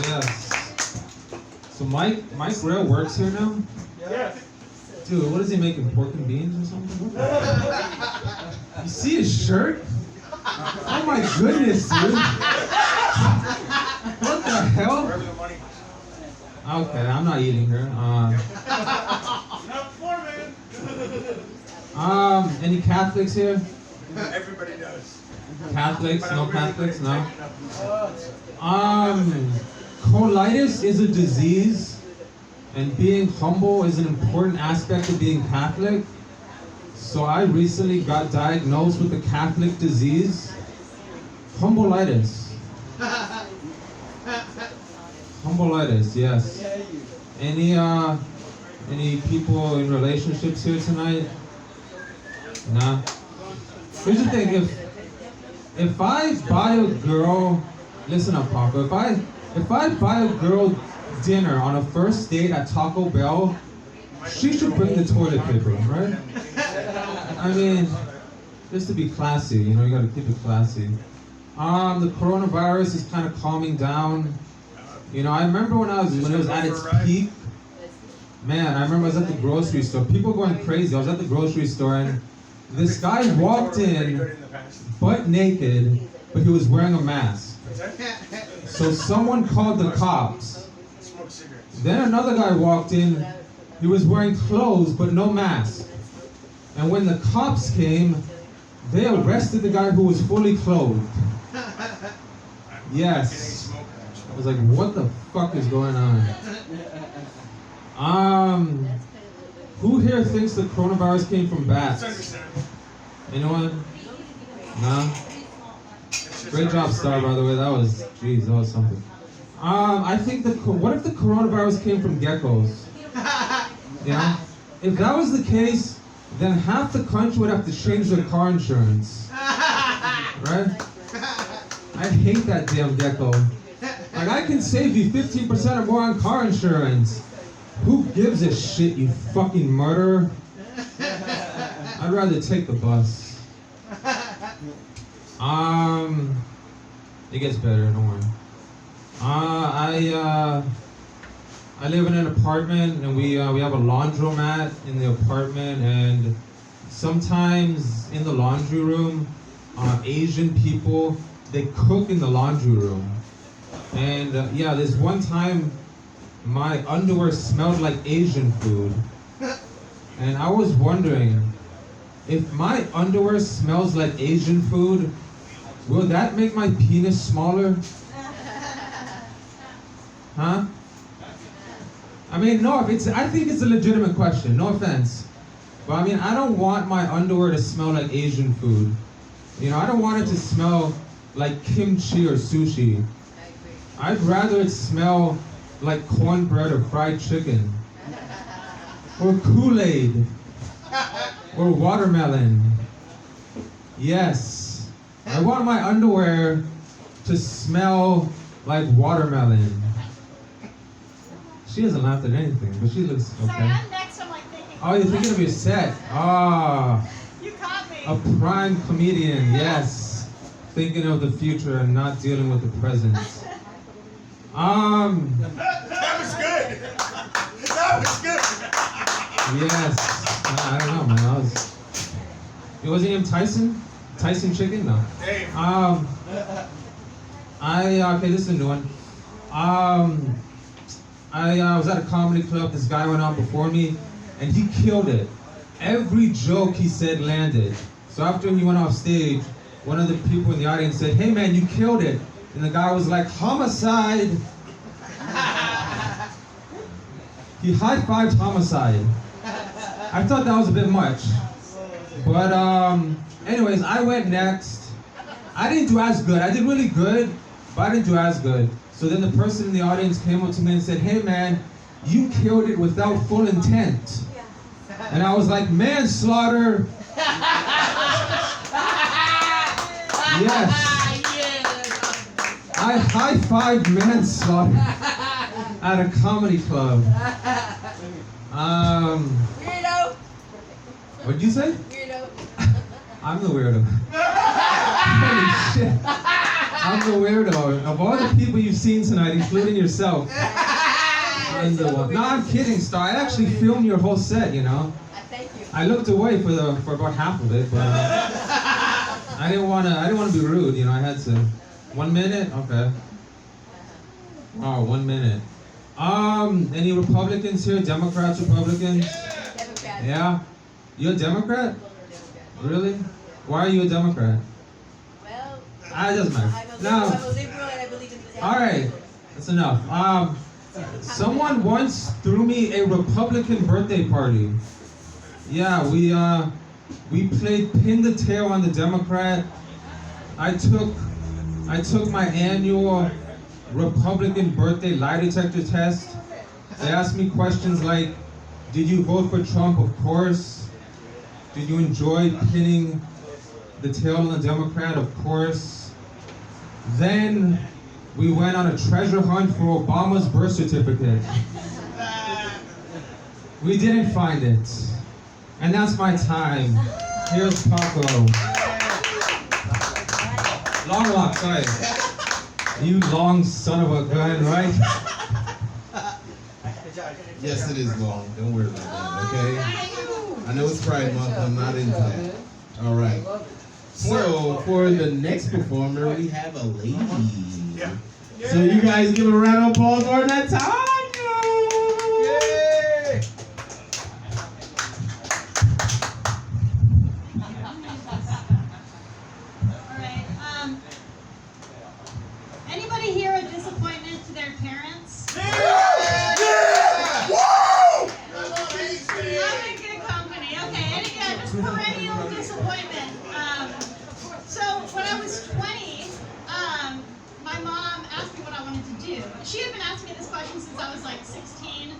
Yes. So Mike Rail works here now? Yes. Dude, what is he making? Pork and beans or something? You see his shirt? Oh my goodness, dude. What the hell? Wherever the money Okay, I'm not eating here. Any Catholics here? Everybody does. Catholics? No Catholics? No? Colitis is a disease, and being humble is an important aspect of being Catholic. So I recently got diagnosed with the Catholic disease, humbleitis. Humbleitis, yes. Any people in relationships here tonight? Nah. Here's the thing, if I buy a girl, listen up, Papa. If I buy a girl dinner on a first date at Taco Bell, she should bring the toilet paper, right? I mean, just to be classy, you know, you gotta keep it classy. The coronavirus is kind of calming down. You know, I remember when it was at its peak. Man, I remember I was at the grocery store. People going crazy. I was at the grocery store and this guy walked in butt naked, but he was wearing a mask. So someone called the cops. Then another guy walked in, he was wearing clothes but no mask. And when the cops came, they arrested the guy who was fully clothed. Yes. I was like, what the fuck is going on? Who here thinks the coronavirus came from bats? Anyone? No? Great job, Star, by the way. That was something. I think what if the coronavirus came from geckos? Yeah? If that was the case, then half the country would have to change their car insurance. Right? I hate that damn gecko. Like, I can save you 15% or more on car insurance. Who gives a shit, you fucking murderer? I'd rather take the bus. It gets better, don't worry. I live in an apartment and we have a laundromat in the apartment, and sometimes in the laundry room, Asian people, they cook in the laundry room. And yeah, this one time my underwear smelled like Asian food. And I was wondering, if my underwear smells like Asian food, will that make my penis smaller? Huh? I mean, no, I think it's a legitimate question, no offense. But I mean, I don't want my underwear to smell like Asian food. You know, I don't want it to smell like kimchi or sushi. I'd rather it smell like cornbread or fried chicken. or Kool-Aid, or watermelon? Yes, I want my underwear to smell like watermelon. She hasn't laughed at anything, but she looks okay. Sorry, I'm next. I'm like thinking. Oh, you're thinking of your set. Ah, You caught me. a prime comedian, yes. Thinking of the future and not dealing with the present. That was good. That was good. Yes. I don't know, man. It wasn't him Tyson? Tyson Chicken? No. Dave. Okay, this is a new one. I was at a comedy club. This guy went on before me, and he killed it. Every joke he said landed. So after he went off stage, one of the people in the audience said, "Hey man, you killed it." And the guy was like, "Homicide." He high-fived homicide. I thought that was a bit much. But anyways, I went next. I didn't do as good. I did really good, but I didn't do as good. So then the person in the audience came up to me and said, "Hey man, you killed it without full intent." And I was like, "Manslaughter." Yes. I high-fived manslaughter at a comedy club. Weirdo. What'd you say? Weirdo. I'm the weirdo. Holy shit. I'm the weirdo. Of all the people you've seen tonight, including yourself, I'm the one. No, I'm kidding, Star. I actually filmed your whole set, you know. Thank you. I looked away for about half of it, but I didn't want to be rude, you know. I had to. 1 minute? Okay. Wow, 1 minute. Any Republicans here? Democrats, Republicans? Democrat. Yeah? You a Democrat? Really? Why are you a Democrat? Well, It doesn't matter. I'm a No. liberal and I believe in the All right, that's enough. Someone once threw me a Republican birthday party. Yeah, we played pin the tail on the Democrat. I took my annual Republican birthday lie detector test. They asked me questions like, did you vote for Trump? Of course. Did you enjoy pinning the tail on the Democrat? Of course. Then we went on a treasure hunt for Obama's birth certificate. We didn't find it. And that's my time. Here's Paco. Long walk, sorry. You long son of a gun, right? Yes, it is long. Don't worry about that, okay? I know it's Pride Month, I'm not into that. All right. So, for the next performer, we have a lady. Yeah. So you guys give a round of applause for Natasha. All right. Anybody here a disappointment to their parents? I'm in good company. Okay. And again, just perennial disappointment. So when I was 20, my mom asked me what I wanted to do. She had been asking me this question since I was like 16.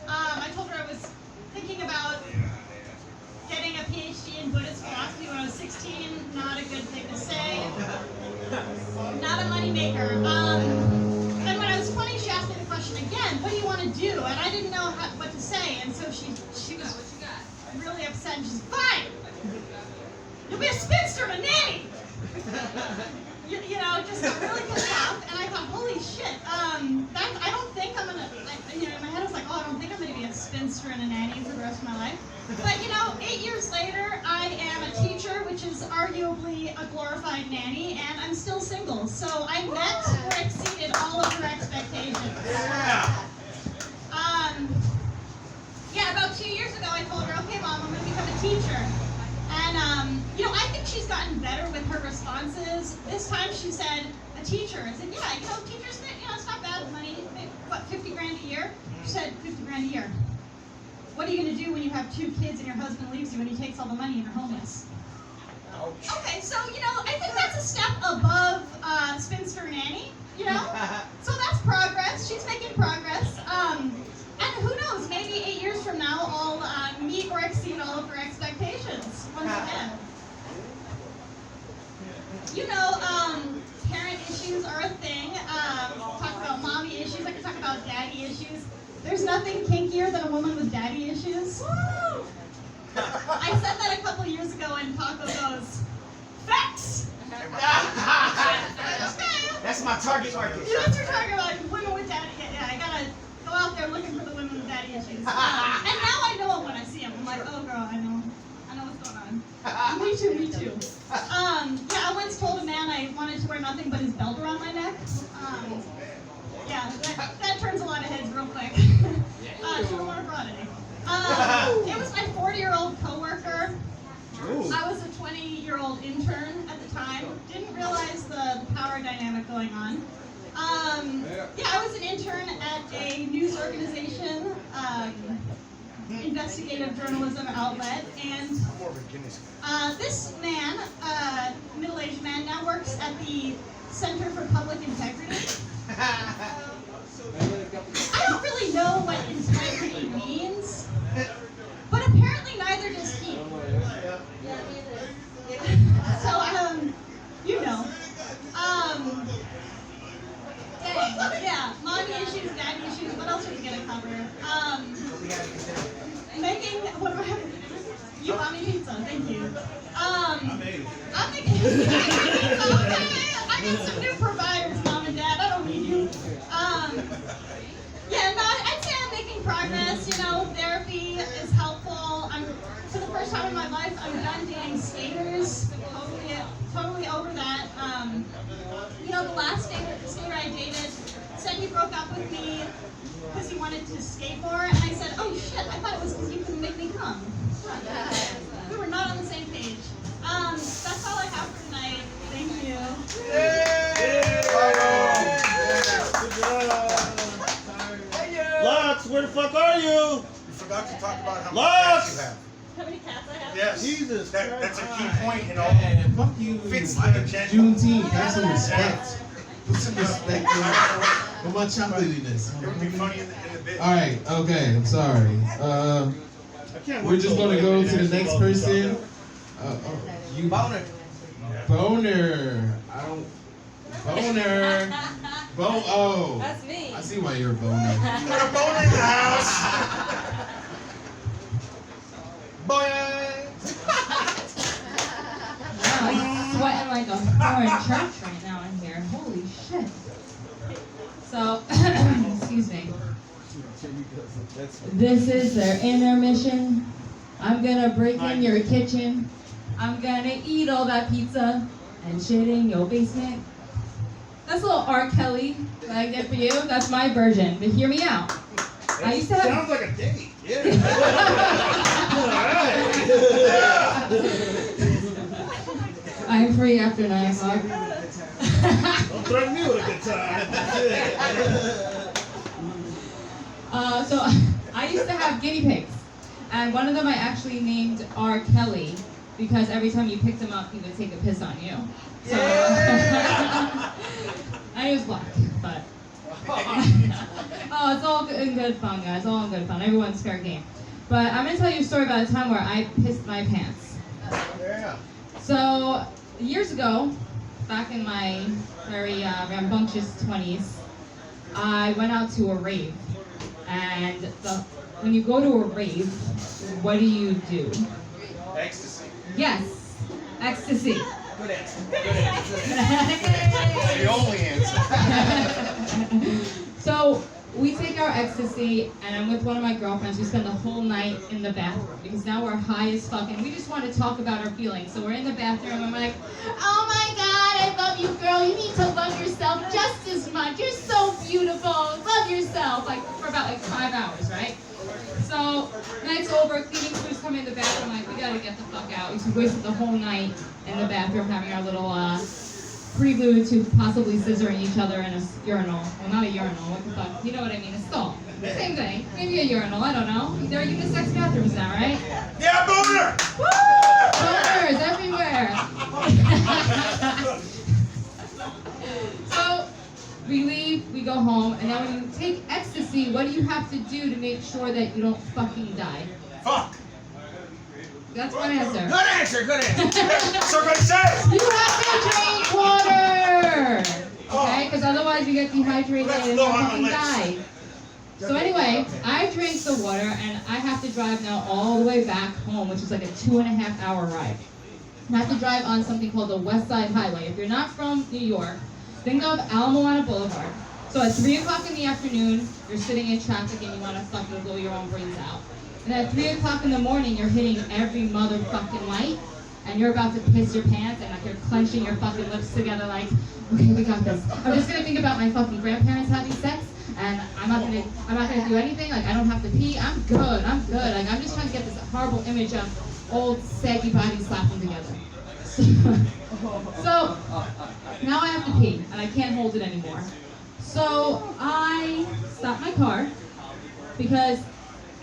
I told her I was thinking about getting a PhD in Buddhist philosophy when I was 16. Not a good thing to say. Not a moneymaker. Then when I was 20, she asked me the question again, what do you want to do? And I didn't know what to say. And so she was really upset. And she's fine. You'll be a spinster and a nanny. You know, just got really pissed off. And I thought, holy shit. I don't think I'm gonna. In my head I was like, oh, I don't think I'm gonna be a spinster and a nanny for the rest of my life. But 8 years later, I am a teacher, which is arguably a glorified nanny, and I'm still single. So I met or exceeded all of her expectations. About 2 years ago, I told her, okay, Mom, I'm gonna become a teacher. And I think she's gotten better with her responses. This time she said, a teacher. I said, yeah, teachers, it's not bad money. What, 50 grand a year? She said, 50 grand a year. What are you going to do when you have 2 kids and your husband leaves you and he takes all the money and you're homeless? Okay, so, I think that's a step above spinster nanny, So that's progress. She's making progress. And who knows, maybe 8 years from now, I'll once again. You know, parent issues are a thing. Talk about mommy issues. I can talk about daddy issues. There's nothing kinkier than a woman with daddy issues. I said that a couple years ago, and Paco goes, "Facts." That's my target market. You know what you're talking about? Women with daddy. Yeah, I gotta go out there looking for the women with daddy issues. And now I know them when I see them. I'm like, oh girl, I know what's going on. Me too, me too. Yeah, I once told a man I wanted to wear nothing but his belt around my neck. Yeah, that turns a lot of heads real quick. Should have worn a bra today. It was my 40-year-old coworker. I was a 20-year-old intern at the time. Didn't realize the power dynamic going on. Yeah, I was an intern at a news organization, investigative journalism outlet, and this man, middle-aged man, now works at the Center for Public Integrity. I don't really know what integrity means, but apparently neither does he. So, you know. Dang, yeah, mommy issues, daddy issues, what else are we gonna cover? Making, what do I have? You bought me pizza, thank you. I'm making pizza, okay. I got some new providers, mom and dad, I don't need you. Yeah, no, I'd say I'm making progress, you know, therapy is helpful. For the first time in my life, I'm done dating skaters, totally over that. You know, the last skater I dated said he broke up with me because he wanted to skate more, and I said, oh shit, I thought it was because you couldn't make me come. We were not on the same page. That's all I have for tonight. Thank you. Lux, where the fuck are you? You forgot to talk about how many Lux! cats you have. How many cats I have? Yes. Jesus That's a key point in all. And fuck you. Fits Like the agenda. Juneteenth. Have some respect. Put some respect on my chocolatiness. It would be funny in the bit. All right. Okay. I'm sorry. We're just gonna go to the next person. You Boner. boner. I don't. Boner. Oh. That's me. I see why you're a boner. Got a bone in the house. Boy. I'm sweating like a foreign church right now in here. Holy shit. So, excuse me. This is their intermission. I'm gonna break in your kitchen. I'm gonna eat all that pizza and shit in your basement. That's a little R. Kelly that I get for you. That's my version, but hear me out. I used to have. Sounds like a date. Yeah. I'm free after 9 o'clock. Don't threaten me with a good time. So I used to have guinea pigs, and one of them I actually named R. Kelly because every time you picked him up, he would take a piss on you. So, and he was black, but oh, it's all in good fun, guys. All in good fun. Everyone's fair game. But I'm gonna tell you a story about a time where I pissed my pants. Yeah. So years ago, back in my very rambunctious 20s, I went out to a rave. And when you go to a rave, what do you do? Ecstasy. Yes, ecstasy. Good answer. Good answer. That's the only answer. So we take our ecstasy, and I'm with one of my girlfriends. We spend the whole night in the bathroom because now we're high as fuck, and we just want to talk about our feelings. So we're in the bathroom, and I'm like, oh my God, I love you, girl. You need to love yourself just as much. You're so beautiful. Love yourself. Like for about 5 hours, right? So night's over, cleaning crews come in the bathroom. Like we gotta get the fuck out. We wasted the whole night in the bathroom having our little prelude to possibly scissoring each other in a urinal. Well, not a urinal. What the fuck? You know what I mean? A stall. Same thing. Maybe a urinal. I don't know. There are unisex bathrooms now, right? Yeah, boner. Woo! Boners everywhere. So we leave, we go home, and now when you take ecstasy, what do you have to do to make sure that you don't fucking die? Fuck. That's my answer. Good answer, good answer. That's what I'm saying. You have to drink water! Okay? Because otherwise you get dehydrated Let's and go you'll on the fucking list. die. So anyway, I drink the water and I have to drive now all the way back home, which is like a 2.5 hour ride. I have to drive on something called the West Side Highway. If you're not from New York, think of Alamoana Boulevard. So at 3 o'clock in the afternoon, you're sitting in traffic and you want to fucking blow your own brains out. And at 3 o'clock in the morning, you're hitting every motherfucking light and you're about to piss your pants and like you're clenching your fucking lips together like, okay, we got this. I'm just gonna think about my fucking grandparents having sex and I'm not gonna do anything. Like I don't have to pee. I'm good. Like I'm just trying to get this horrible image of old saggy bodies slapping together. So now I have to pee and I can't hold it anymore. So I stop my car because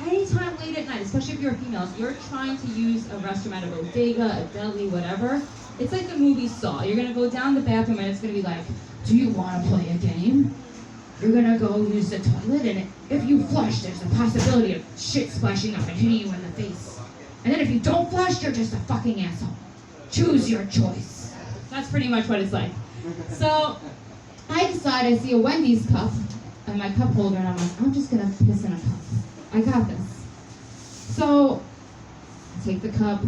anytime late at night, especially if you're a female, if you're trying to use a restroom at a bodega, a deli, whatever, it's like the movie Saw. You're gonna go down the bathroom and it's gonna be like, do you wanna play a game? You're gonna go use the toilet and if you flush, there's a possibility of shit splashing up and hitting you in the face. And then if you don't flush, you're just a fucking asshole. Choose your choice. That's pretty much what it's like. So I decide I see a Wendy's cup and my cup holder and I'm like, I'm just gonna piss in a cup. I got this. So I take the cup,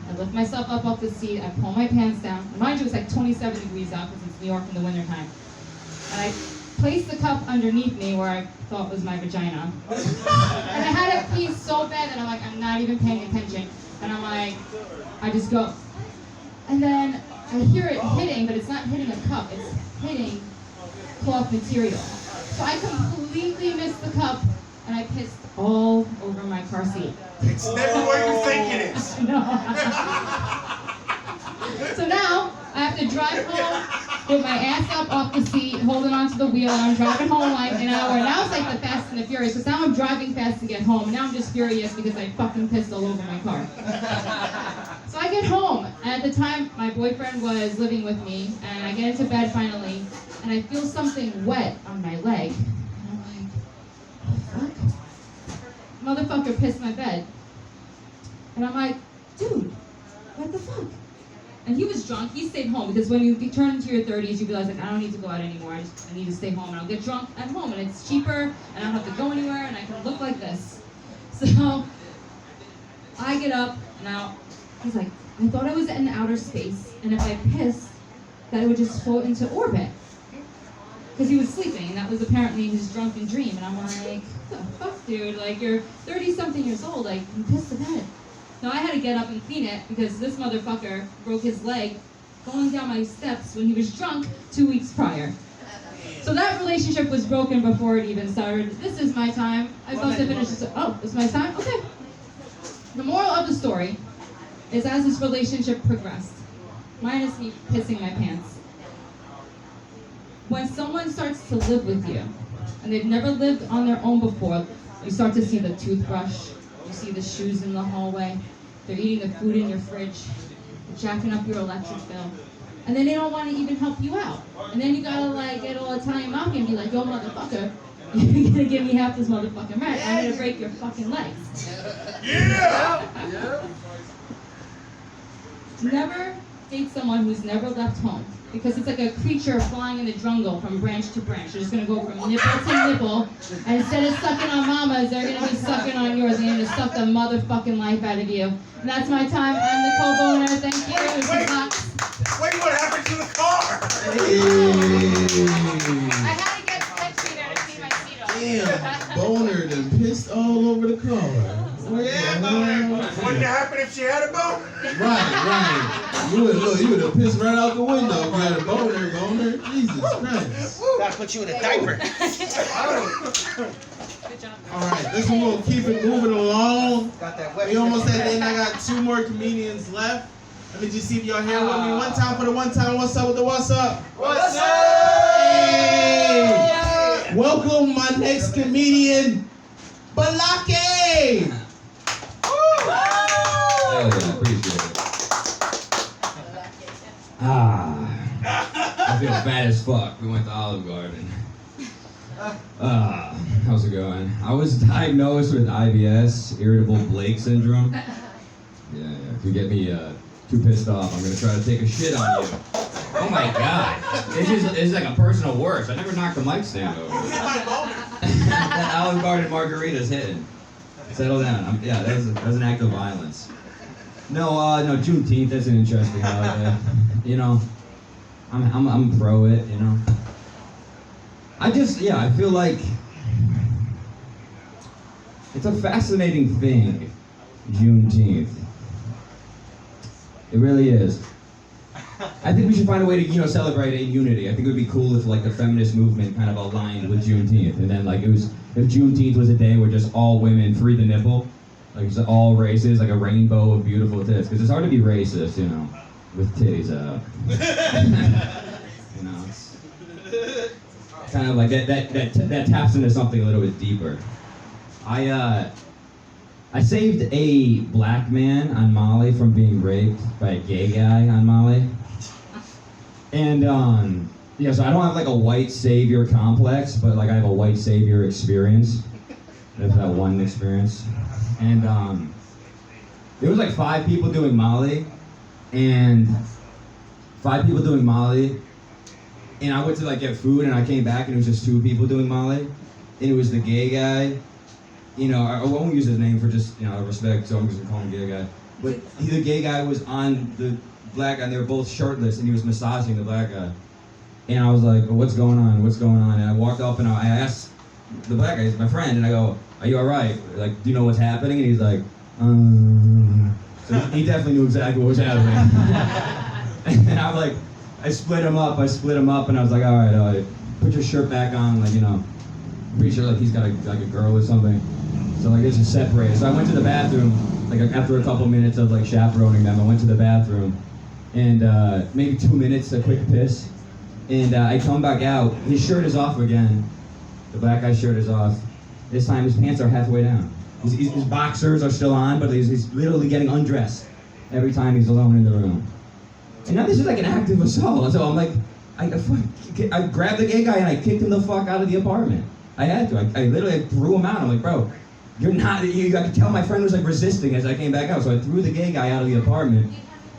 I lift myself up off the seat, I pull my pants down. Mind you, it's like 27 degrees out because it's New York in the wintertime. And I place the cup underneath me where I thought was my vagina. And I had to pee so bad that I'm like, I'm not even paying attention. And I'm like, I just go. And then I hear it hitting, but it's not hitting a cup, it's hitting cloth material. So I completely missed the cup and I pissed all over my car seat. It's never what you think it is. No. So now I have to drive home with my ass up off the seat, holding onto the wheel, and I'm driving home like an hour. Now it's like the Fast and the Furious, because now I'm driving fast to get home, and now I'm just furious because I fucking pissed all over my car. So I get home, and at the time, my boyfriend was living with me, and I get into bed finally, and I feel something wet on my leg. And I'm like, what the fuck? Motherfucker pissed my bed. And I'm like, dude, what the fuck? And he was drunk. He stayed home because when you turn into your 30s, you realize like I don't need to go out anymore. I need to stay home, and I'll get drunk at home, and it's cheaper, and I don't have to go anywhere, and I can look like this. So I get up, and now he's like, I thought I was in outer space, and if I pissed, that it would just float into orbit. Because he was sleeping, and that was apparently his drunken dream. And I'm like, what the fuck, dude? Like, you're 30-something years old. Like, you pissed the bed. Now, I had to get up and clean it because this motherfucker broke his leg going down my steps when he was drunk 2 weeks prior. So that relationship was broken before it even started. This is my time. I'm supposed to finish this. Oh, it's my time? Okay. The moral of the story is as this relationship progressed, minus me pissing my pants, when someone starts to live with you, and they've never lived on their own before, you start to see the toothbrush, you see the shoes in the hallway, they're eating the food in your fridge, they're jacking up your electric bill, and then they don't want to even help you out. And then you gotta like get all Italian mafia and be like, yo motherfucker, you're gonna give me half this motherfucking rent, I'm gonna break your fucking legs. Yeah! Never date someone who's never left home. Because it's like a creature flying in the jungle from branch to branch. They're just gonna go from nipple to nipple, and instead of sucking on mamas, they're gonna be sucking on yours, and they're gonna suck the motherfucking life out of you. And that's my time. I'm the co-boner. Thank you. Wait, what happened to the car? I had to get Frenchie there to clean my seat off. Damn, boner done pissed all over the car. Yeah, wouldn't it happen if she had a bone? Right. You would have pissed right out the window if you had a boner. Jesus Christ. Gotta put you in a diaper. All right, this one we'll keep it moving along. Got that wet. We almost at the end. I got 2 more comedians left. Let me just see if y'all here with me. One time for the one time. What's up with the what's up? What's up? Hey! Welcome my next comedian, Balake. Hell yeah, appreciate it. I feel fat as fuck. We went to Olive Garden. How's it going? I was diagnosed with IBS, irritable Blake syndrome. Yeah. If you get me too pissed off, I'm gonna try to take a shit on you. Oh my god. It's like a personal worst. I never knocked the mic stand over. That Olive Garden margarita's hitting. Settle down. That was an act of violence. No, Juneteenth, that's an interesting holiday. You know, I'm pro it, you know. I feel like it's a fascinating thing, Juneteenth. It really is. I think we should find a way to, celebrate in unity. I think it would be cool if, like, the feminist movement kind of aligned with Juneteenth, and then, like, if Juneteenth was a day where just all women free the nipple, like, just all races, like a rainbow of beautiful tits, because it's hard to be racist, with titties out. It's kind of like that taps into something a little bit deeper. I saved a black man on Molly from being raped by a gay guy on Molly. And, so I don't have like a white savior complex, but like I have a white savior experience. That's that one experience. And, there was like 5 people doing Molly, and I went to like get food, and I came back, and it was just 2 people doing Molly, and it was the gay guy. I won't use his name for just, respect, so I'm just gonna call him gay guy. But the gay guy was on the black guy, and they were both shirtless, and he was massaging the black guy. And I was like, what's going on? And I walked up, and I asked the black guy, he's my friend, and I go, are you all right? Like, do you know what's happening? And he's like, So he definitely knew exactly what was happening. And I'm like, I split him up, and I was like, all right, put your shirt back on, like, pretty sure like he's got a girl or something. So like it's just separated. So I went to the bathroom, like after a couple minutes of like chaperoning them, I went to the bathroom, and maybe 2 minutes, a quick piss, and I come back out. His shirt is off again. The black guy's shirt is off. This time his pants are halfway down. His boxers are still on, but he's literally getting undressed every time he's alone in the room. And now this is like an active assault. So I'm like, I grabbed the gay guy and I kicked him the fuck out of the apartment. I had to. I literally threw him out. I'm like, bro, I could tell my friend was like resisting as I came back out. So I threw the gay guy out of the apartment.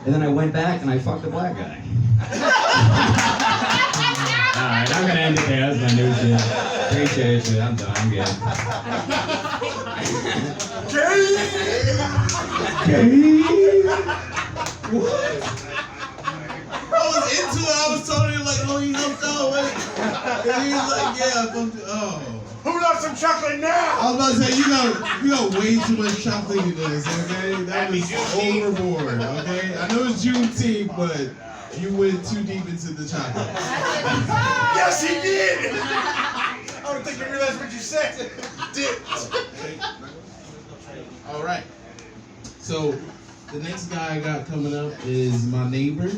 And then I went back and I fucked the black guy. Alright, I'm gonna end it there. That's my new shit. Appreciate you. I'm done. I'm good. What? I was into it. I was totally like, oh, he helped out with it. And he was like, yeah, I fucked it. Oh. Who loves some chocolate now? I was about to say, you got way too much chocolate in this, okay? That was overboard, okay? I know it's Juneteenth, but you went too deep into the chocolate. Yes, he did! I don't think you realized what you said. Did. All right. So the next guy I got coming up is my neighbor.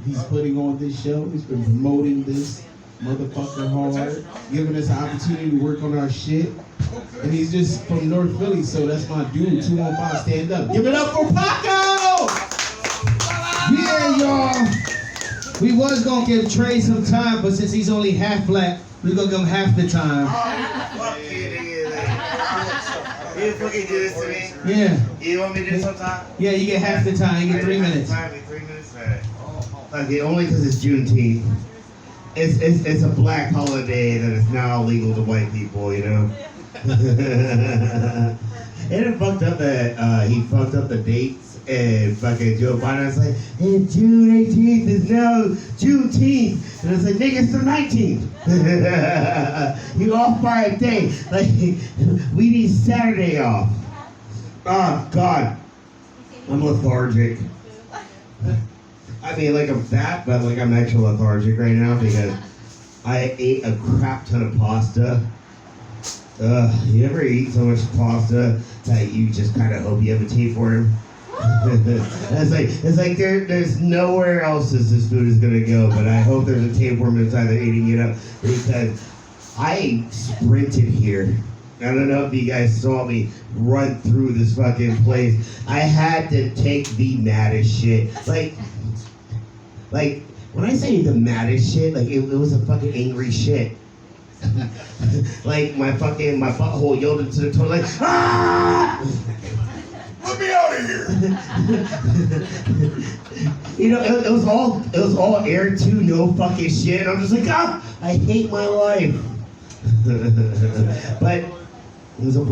He's putting on this show. He's been promoting this motherfucker hard, giving us an opportunity to work on our shit. And he's just from North Philly, so that's my dude, 215, stand up. Give it up for Paco! Yeah, y'all. We was gonna give Trey some time, but since he's only half black, we're gonna give him half the time. Fuck you, nigga. You fucking do this to me? Yeah. You want me to do this sometime? Yeah, you get half the time. You get 3 minutes. 3 minutes? Alright. Okay, only because it's Juneteenth. It's a black holiday that is now illegal to white people, And it fucked up that he fucked up the dates, and fucking Joe Biden was like, and June 18th is now Juneteenth. And I was like, nigga, it's the 19th. You off by a day. Like, we need Saturday off. Oh, God. I'm lethargic. I mean, like, I'm fat, but, like, I'm actually lethargic right now because I ate a crap ton of pasta. You ever eat so much pasta that you just kind of hope you have a tapeworm? it's like there's nowhere else this food is gonna go, but I hope there's a tapeworm inside there eating it up because I sprinted here. I don't know if you guys saw me run through this fucking place. I had to take the maddest shit. Like when I say the maddest shit, like it was a fucking angry shit. Like my butthole yelled into the toilet like, ah! Let me out out of here. You know, it was all air too, no fucking shit. And I'm just like, I hate my life. But it was a